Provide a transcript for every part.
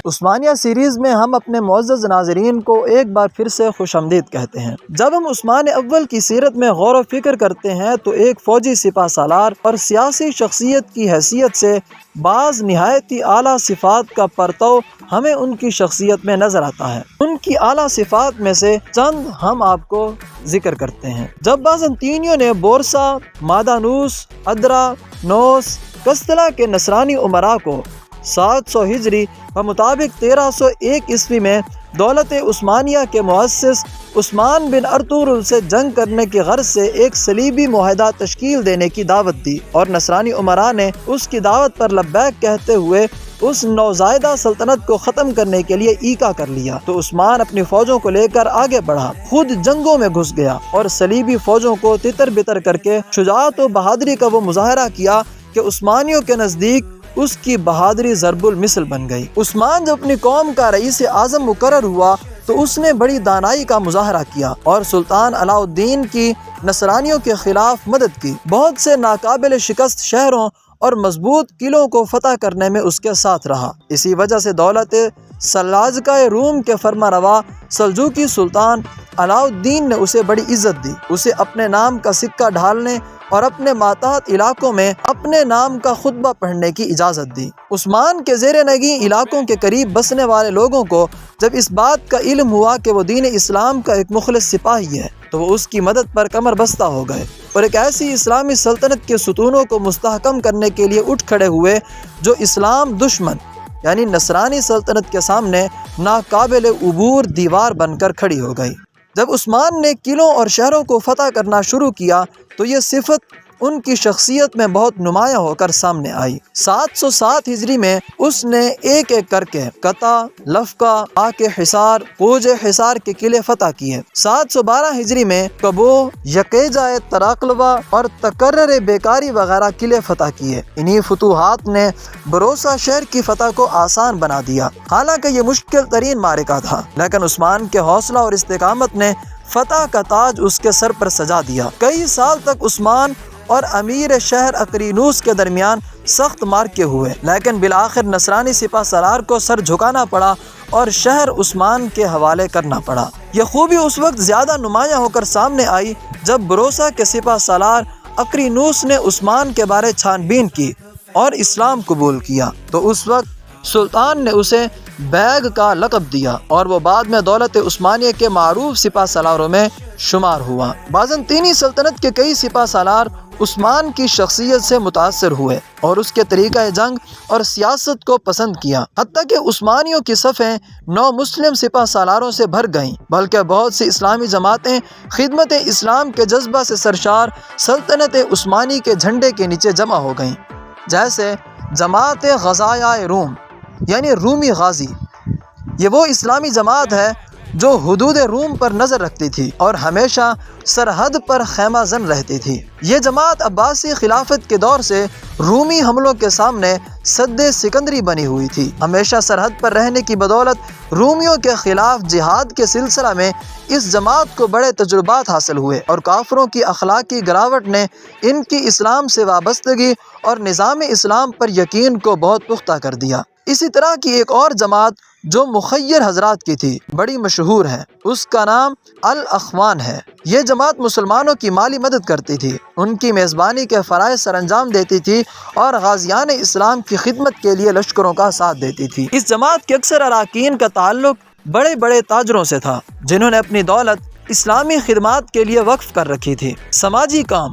عثمانیہ series میں ہم اپنے معزز ناظرین کو ایک بار پھر سے خوش آمدید کہتے ہیں۔ جب ہم عثمان اول کی سیرت میں غور و فکر کرتے ہیں تو ایک فوجی سپہ سالار اور سیاسی شخصیت کی حیثیت سے بعض نہایت ہی اعلیٰ صفات کا پرتو ہمیں ان کی شخصیت میں نظر آتا ہے۔ ان کی اعلیٰ صفات میں سے چند ہم آپ کو ذکر کرتے ہیں۔ جب بازنطینیوں نے بورسا، مادانوس، ادرا، نوس، کستلا کے نصرانی امراء کو 700 ہجری بمطابق 1301 عیسوی میں دولت عثمانیہ کے مؤسس عثمان بن ارطغرل سے جنگ کرنے کی غرض سے ایک صلیبی معاہدہ تشکیل دینے کی دعوت دی اور نصرانی امراء نے اس کی دعوت پر لبیک کہتے ہوئے اس نوزائیدہ سلطنت کو ختم کرنے کے لیے ایکا کر لیا، تو عثمان اپنی فوجوں کو لے کر آگے بڑھا، خود جنگوں میں گھس گیا اور صلیبی فوجوں کو تتر بتر کر کے شجاعت و بہادری کا وہ مظاہرہ کیا کہ عثمانیوں کے نزدیک اس کی بہادری ضرب المثل بن گئی۔ عثمان جب اپنی قوم کا رئیس اعظم مقرر ہوا تو اس نے بڑی دانائی کا مظاہرہ کیا اور سلطان علاء الدین کی نصرانیوں کے خلاف مدد کی، بہت سے ناقابل شکست شہروں اور مضبوط قلعوں کو فتح کرنے میں اس کے ساتھ رہا۔ اسی وجہ سے دولت سلاجقہ روم کے فرما روا سلجوقی سلطان علاء الدین نے اسے بڑی عزت دی، اسے اپنے نام کا سکہ ڈھالنے اور اپنے ماتحت علاقوں میں اپنے نام کا خطبہ پڑھنے کی اجازت دی۔ عثمان کے زیر نگیں علاقوں کے قریب بسنے والے لوگوں کو جب اس بات کا علم ہوا کہ وہ دین اسلام کا ایک مخلص سپاہی ہے تو وہ اس کی مدد پر کمر بستہ ہو گئے اور ایک ایسی اسلامی سلطنت کے ستونوں کو مستحکم کرنے کے لیے اٹھ کھڑے ہوئے جو اسلام دشمن یعنی نصرانی سلطنت کے سامنے ناقابل عبور دیوار بن کر کھڑی ہو گئی۔ جب عثمان نے قلعوں اور شہروں کو فتح کرنا شروع کیا تو یہ صفت ان کی شخصیت میں بہت نمایاں ہو کر سامنے آئی۔ 707 ہجری میں اس نے ایک ایک کر کے قطع، لفقہ، آک حصار، قوج حصار کے قلعے فتح کیے۔ 712 ہجری میں کبو، یقیجہ تراقلوہ اور تقرر بیکاری وغیرہ قلعے فتح کیے۔ انہی فتوحات نے بروسا شہر کی فتح کو آسان بنا دیا، حالانکہ یہ مشکل ترین معرکہ تھا، لیکن عثمان کے حوصلہ اور استقامت نے فتح کا تاج اس کے سر پر سجا دیا۔ کئی سال تک عثمان اور امیر شہر اقرینوس کے درمیان سخت مارکے ہوئے، لیکن بالآخر نصرانی سپہ سالار کو سر جھکانا پڑا اور شہر عثمان کے حوالے کرنا پڑا۔ یہ خوبی اس وقت زیادہ نمایاں ہو کر سامنے آئی جب بروسا کے سپہ سالار اقرینوس نے عثمان کے بارے چھان بین کی اور اسلام قبول کیا تو اس وقت سلطان نے اسے بیگ کا لقب دیا اور وہ بعد میں دولت عثمانیہ کے معروف سپہ سالاروں میں شمار ہوا۔ بازنطینی سلطنت کے کئی سپہ سالار عثمان کی شخصیت سے متاثر ہوئے اور اس کے طریقہ جنگ اور سیاست کو پسند کیا، حتیٰ کہ عثمانیوں کی صفیں نو مسلم سپہ سالاروں سے بھر گئیں، بلکہ بہت سی اسلامی جماعتیں خدمت اسلام کے جذبہ سے سرشار سلطنت عثمانی کے جھنڈے کے نیچے جمع ہو گئیں، جیسے جماعت غزایہ روم یعنی رومی غازی۔ یہ وہ اسلامی جماعت ہے جو حدود روم پر نظر رکھتی تھی اور ہمیشہ سرحد پر خیمہ زن رہتی تھی۔ یہ جماعت عباسی خلافت کے دور سے رومی حملوں کے سامنے سد سکندری بنی ہوئی تھی۔ ہمیشہ سرحد پر رہنے کی بدولت رومیوں کے خلاف جہاد کے سلسلہ میں اس جماعت کو بڑے تجربات حاصل ہوئے اور کافروں کی اخلاقی گراوٹ نے ان کی اسلام سے وابستگی اور نظام اسلام پر یقین کو بہت پختہ کر دیا۔ اسی طرح کی ایک اور جماعت جو مخیر حضرات کی تھی بڑی مشہور ہے، اس کا نام الاخوان ہے۔ یہ جماعت مسلمانوں کی مالی مدد کرتی تھی، ان کی میزبانی کے فرائض سر انجام دیتی تھی اور غازیان اسلام کی خدمت کے لیے لشکروں کا ساتھ دیتی تھی۔ اس جماعت کے اکثر اراکین کا تعلق بڑے بڑے تاجروں سے تھا جنہوں نے اپنی دولت اسلامی خدمات کے لیے وقف کر رکھی تھی۔ سماجی کام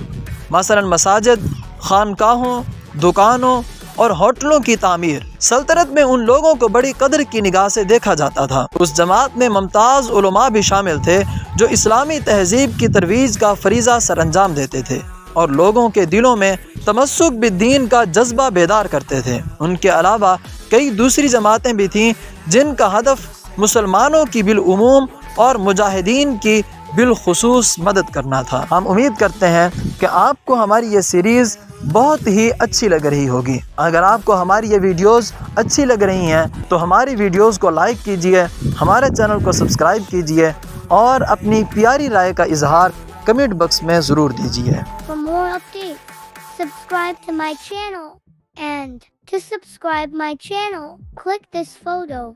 مثلا مساجد، خانقاہوں، دکانوں اور ہوٹلوں کی تعمیر سلطنت میں ان لوگوں کو بڑی قدر کی نگاہ سے دیکھا جاتا تھا۔ اس جماعت میں ممتاز علماء بھی شامل تھے جو اسلامی تہذیب کی ترویج کا فریضہ سر انجام دیتے تھے اور لوگوں کے دلوں میں تمسک بالدین کا جذبہ بیدار کرتے تھے۔ ان کے علاوہ کئی دوسری جماعتیں بھی تھیں جن کا ہدف مسلمانوں کی بالعموم اور مجاہدین کی بالخصوص مدد کرنا تھا۔ ہم امید کرتے ہیں کہ آپ کو ہماری یہ سیریز بہت ہی اچھی لگ رہی ہوگی۔ اگر آپ کو ہماری یہ ویڈیوز اچھی لگ رہی ہیں تو ہماری ویڈیوز کو لائک کیجئے، ہمارے چینل کو سبسکرائب کیجئے اور اپنی پیاری رائے کا اظہار کمنٹ باکس میں ضرور دیجئے۔ For more updates, subscribe to my channel and To subscribe my channel, click this photo.